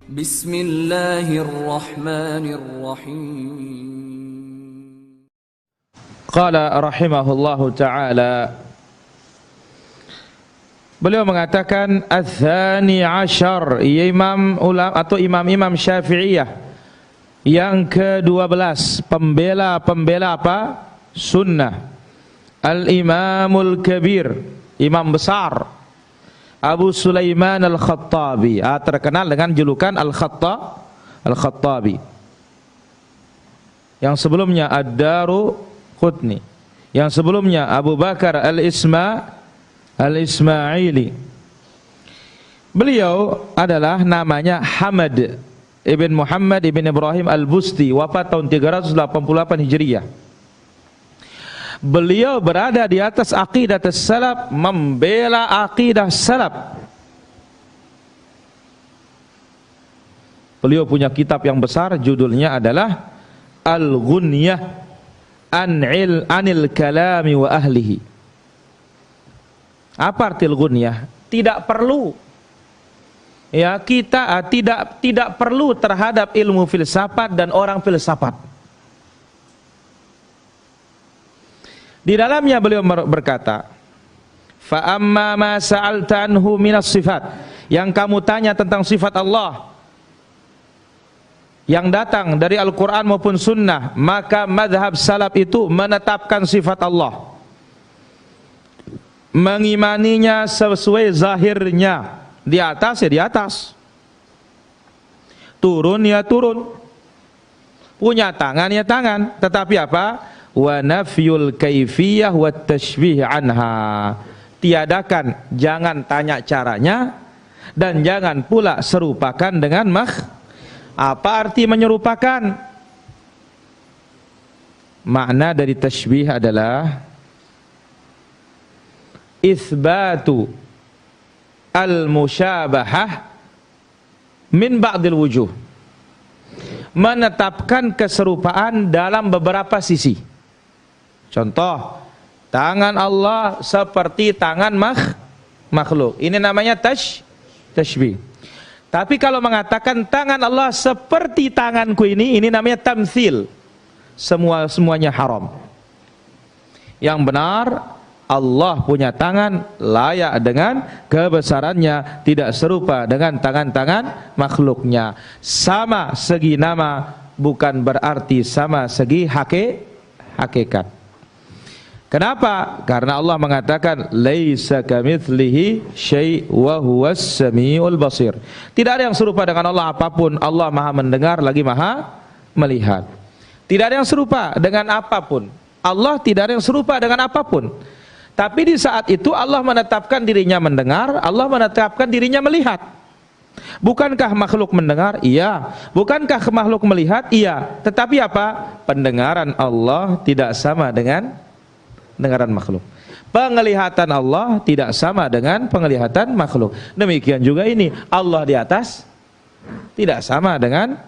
Bismillahirrahmanirrahim. Qala rahimahullahu ta'ala, beliau mengatakan ats-tsani asyar, imam Syafi'iyah yang ke-12, pembela apa? Sunnah. Al-Imamul Kabir, imam besar, Abu Sulaiman Al-Khattabi, terkenal dengan julukan Al-Khattabi. Yang sebelumnya Ad-Daruqutni, yang sebelumnya Abu Bakar Al-Ismaili. Beliau adalah namanya Hamad ibn Muhammad ibn Ibrahim Al-Busti, wafat tahun 388 Hijriah. Beliau berada di atas aqidah salaf, membela aqidah salaf. Beliau punya kitab yang besar, judulnya adalah Al-Ghunyah Anil Kalami wa Ahlihi. Apa arti Al-Ghunyah? Tidak perlu, ya, kita tidak perlu terhadap ilmu filsafat dan orang filsafat. Di dalamnya beliau berkata, fa amma ma sa'alta anhu minas sifat, yang kamu tanya tentang sifat Allah yang datang dari Al-Quran maupun Sunnah, maka madhab salaf itu menetapkan sifat Allah, mengimaninya sesuai zahirnya. Di atas ya di atas, turun ya turun, punya tangan ya tangan. Tetapi apa? Wa nafyul kaifiyah wa tashbih anha, tiadakan, jangan tanya caranya, dan jangan pula serupakan dengan Apa arti menyerupakan? Makna dari tashbih adalah itsbatu al-musyabahah min ba'dil wujuh, menetapkan keserupaan dalam beberapa sisi. Contoh, tangan Allah seperti tangan makhluk, ini namanya tashbih. Tapi kalau mengatakan tangan Allah seperti tanganku ini namanya tamtsil. Semuanya haram. Yang benar, Allah punya tangan layak dengan kebesarannya, tidak serupa dengan tangan-tangan makhluknya. Sama segi nama, bukan berarti sama segi hakikat. Kenapa? Karena Allah mengatakan laisa kamitslihi syai' wa huwas samiul basir. Tidak ada yang serupa dengan Allah apapun. Allah Maha mendengar lagi Maha melihat. Tidak ada yang serupa dengan apapun. Allah tidak ada yang serupa dengan apapun. Tapi di saat itu Allah menetapkan dirinya mendengar, Allah menetapkan dirinya melihat. Bukankah makhluk mendengar? Iya. Bukankah makhluk melihat? Iya. Tetapi apa? Pendengaran Allah tidak sama dengan pendengaran makhluk. Penglihatan Allah tidak sama dengan penglihatan makhluk. Demikian juga ini, Allah di atas tidak sama dengan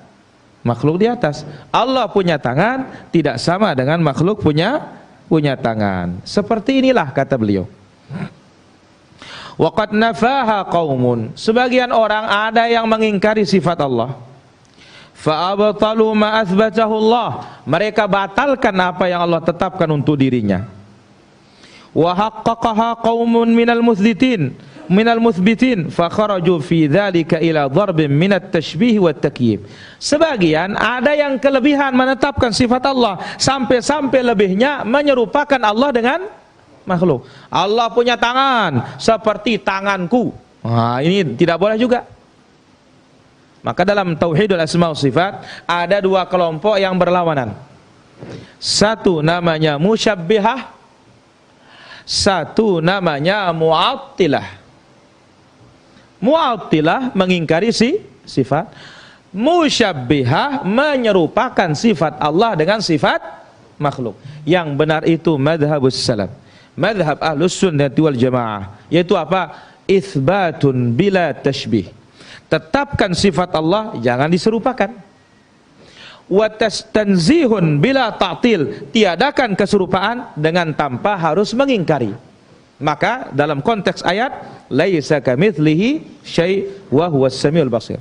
makhluk di atas. Allah punya tangan tidak sama dengan makhluk punya tangan. Seperti inilah kata beliau. Waqad nafaha qaumun, sebagian orang ada yang mengingkari sifat Allah. Fa abtalu ma athbatahu Allah, mereka batalkan apa yang Allah tetapkan untuk dirinya. Wa haqqaqaha qaumun minal muthbitin fa kharaju fi dzalika ila dharbin minat tashbih wat takyif. Sebagian ada yang kelebihan menetapkan sifat Allah, sampai lebihnya menyerupakan Allah dengan makhluk. Allah punya tangan seperti tanganku. Nah, ini tidak boleh juga. Maka dalam tauhidul asma wa sifat ada dua kelompok yang berlawanan. Satu namanya musyabbihah, satu namanya mu'attilah. Mu'attilah mengingkari sifat, musyabbihah menyerupakan sifat Allah dengan sifat makhluk. Yang benar itu madhabus salaf, madhab ahlus sunnati wal jamaah, yaitu apa? Itsbatun bila tashbih, tetapkan sifat Allah, jangan diserupakan. Wa tastanzihun bila ta'til, tiadakan keserupaan dengan tanpa harus mengingkari. Maka dalam konteks ayat laisa kamitslihi syai' wa huwas samiul basir.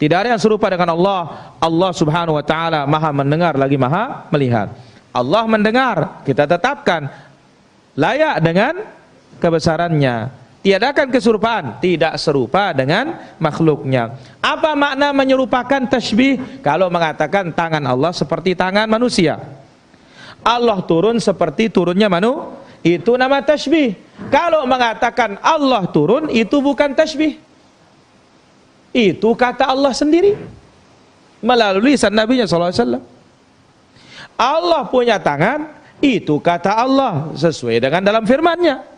Tidak ada yang serupa dengan Allah. Allah Subhanahu wa taala Maha mendengar lagi Maha melihat. Allah mendengar, kita tetapkan layak dengan kebesarannya. Tiadakan keserupaan, tidak serupa dengan makhluknya. Apa makna menyerupakan tasbih? Kalau mengatakan tangan Allah seperti tangan manusia, Allah turun seperti turunnya itu nama tasbih. Kalau mengatakan Allah turun, itu bukan tasbih, itu kata Allah sendiri melalui lisan Nabi-Nya SAW. Allah punya tangan, itu kata Allah sesuai dengan dalam firman-Nya.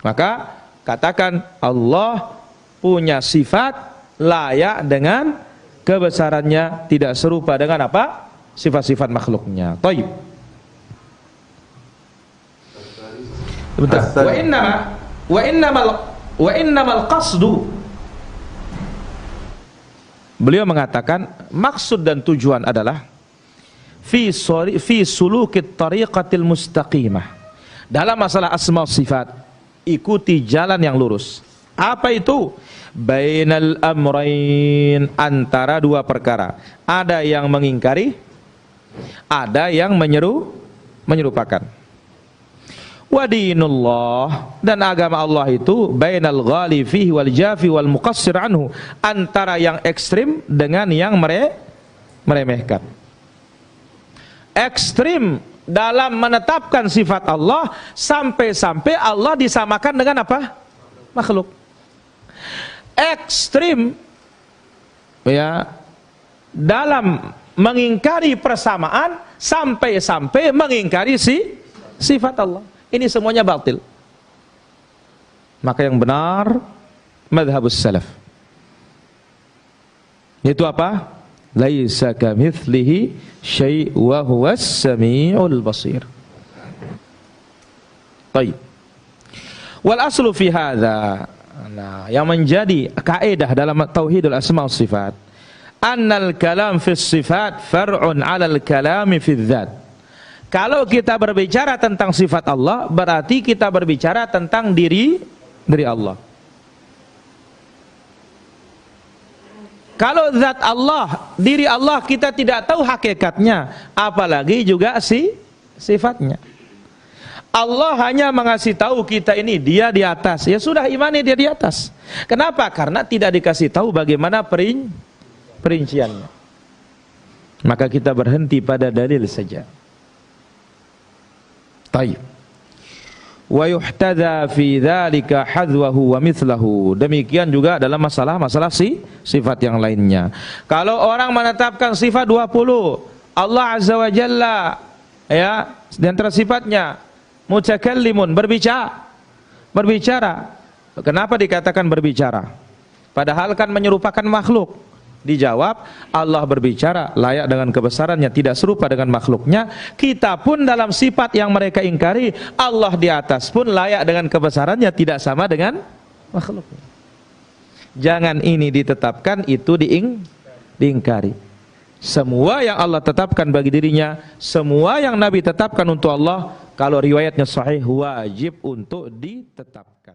Maka katakan Allah punya sifat layak dengan kebesarannya, tidak serupa dengan apa? Sifat-sifat makhluknya. Taib. Bentar. Wa innamal qasdu. Beliau mengatakan maksud dan tujuan adalah fi sulukit tariqatil mustaqimah. Dalam masalah asma sifat, ikuti jalan yang lurus. Apa itu? Bainal amrain, antara dua perkara. Ada yang mengingkari, ada yang menyerupakan. Wa dinullah, dan agama Allah itu bainal ghali fihi wal jafi wal muqassir anhu, antara yang ekstrim dengan yang meremehkan. Ekstrim dalam menetapkan sifat Allah, sampai-sampai Allah disamakan dengan apa? Makhluk. Ekstrim ya dalam mengingkari persamaan, sampai-sampai mengingkari sifat Allah. Ini semuanya batil. Maka yang benar madhabus salaf, yaitu apa? Laisa kamitslihi syai' wa huwas samiul basir. Baik. Wal aslu fi hadza, nah, yang menjadi kaidah dalam tauhidul asma wa sifat, annal kalam fi sifat far'un 'alal kalami fi dzat. Kalau kita berbicara tentang sifat Allah, berarti kita berbicara tentang diri Allah. Kalau zat Allah, diri Allah, kita tidak tahu hakikatnya, apalagi juga sifatnya. Allah hanya mengasih tahu kita ini dia di atas, ya sudah, imani dia di atas. Kenapa? Karena tidak dikasih tahu bagaimana perinciannya. Maka kita berhenti pada dalil saja. Taib. Wa yuhtada fi dzalika hadwahu wa mithlahu. Demikian juga dalam masalah sifat yang lainnya. Kalau orang menetapkan sifat 20, Allah Azza wa Jalla, ya, di antara sifatnya mutakallimun, berbicara. Kenapa dikatakan berbicara? Padahal kan menyerupakan makhluk. Dijawab, Allah berbicara layak dengan kebesarannya, tidak serupa dengan makhluknya. Kita pun dalam sifat yang mereka ingkari, Allah di atas pun layak dengan kebesarannya, tidak sama dengan makhluknya. Jangan ini ditetapkan, itu diingkari. Semua yang Allah tetapkan bagi dirinya, semua yang Nabi tetapkan untuk Allah, kalau riwayatnya sahih, wajib untuk ditetapkan.